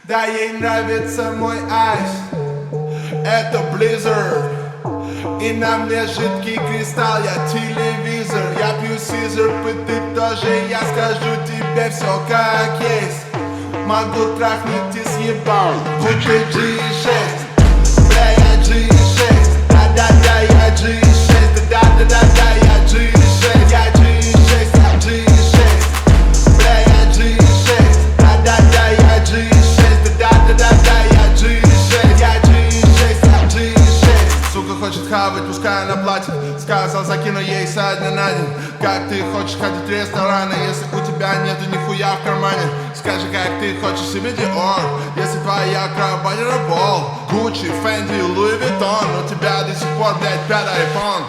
Да, ей нравится мой айс, это Blizzard. И на мне жидкий кристалл, я телевизор. Я пью сизерп, и ты тоже. Я скажу тебе все как есть. Могу трахнуть и съебал, будь ты G6. Бля, я G6, да-да-да, я G6. Да-да-да-да, я G6, я G6, я G6. Бля, я G6, да-да-да, я G6. Да-да-да-да, я G6, я G6, я G6. Сука хочет хавать, пускай она платит. Сказал, закину ей со дня на день. Как ты хочешь ходить в рестораны, если у тебя нету нихуя в кармане? Скажи, как ты хочешь себе Dior, если твоя кровать рабол. Gucci, Fendi, Louis Vuitton, у тебя до сих пор, блядь, пятый iPhone.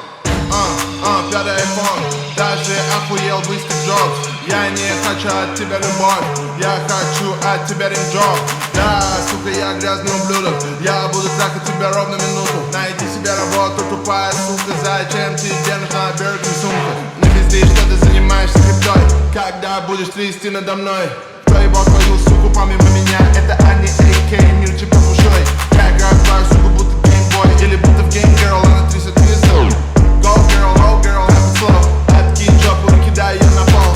Пятый iPhone, даже охуел бы Стив Джобс. Я не хочу от тебя любовь, я хочу от тебя ринджоп. Да, сука, я грязный ублюдок, я буду трахать тебя ровно минуту. Найди себе работу, тупая сука, зачем тебе нужна Биркин сумка? Не пизди, что ты занимаешься криптой, когда будешь трясти надо мной. Кто ебал твою суку помимо меня, это Ани, А.К. Мир типа душой. Я играю твою суку, будто геймбой, или будто в геймгерл, она трясет весел. Go girl, have it slow. Откинь жопу и кидай ее на пол.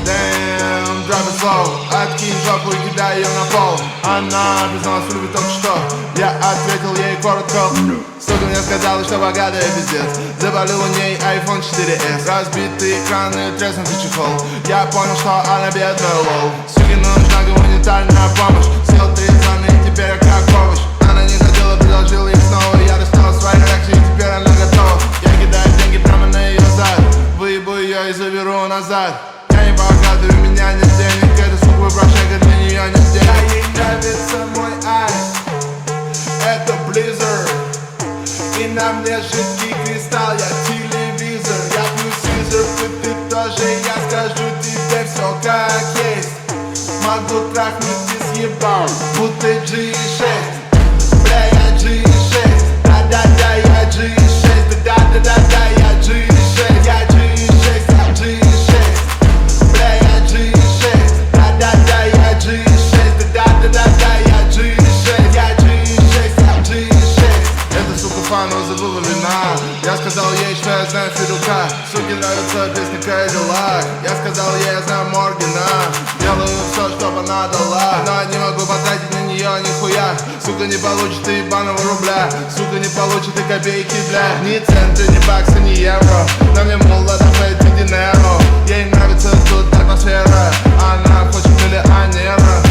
Damn, drop it slow. Откинь жопу и кидай ее на пол. Она призналась, любит только что. Я ответил ей коротко. Сука мне сказала, что богатая пиздец. Заболел у ней iPhone 4S. Разбитые экраны, треснутый чехол. Я понял, что она бедная, лол. Суке нужна гуманитарная помощь. Съел 3 страны, и теперь я как овощ. Она не хотела, предложила их снова. Я достал свои реакции, и теперь она готова. Я кидаю деньги прямо на ее зад. Выебу ее и заберу назад. Я не богатый, у меня нет денег. Эта сука выброшенка, для нее нет денег. Да, ей нравится мой айс, это Blizzard. И на мне жидкий кристалл, я телевизор. Я пью сизерп, и ты тоже. Я скажу тебе все как есть. Могу трахнуть и съебал, будто G6. Бля, я G6, да-да-да, я G6. Да-да-да-да, я G6, я G6, я G6. Бля, я G6, да-да-да, я G6. Да-да-да-да, я G6, я G6, я G6. Эта сука фану забыла вина. Я сказал ей, что я знаю Федука. Суке нравится песня Cadillac. Я сказал ей, я знаю Моргана. Делаю все, чтобы она дала, но не могу потратить на нее нихуя. Сука не получит и ебаного рубля. Сука не получит и копейки, бля. Ни цента, ни бакса, ни евро. Но мне мула давает dinero. Ей нравится тут атмосфера. Она хочет миллионера.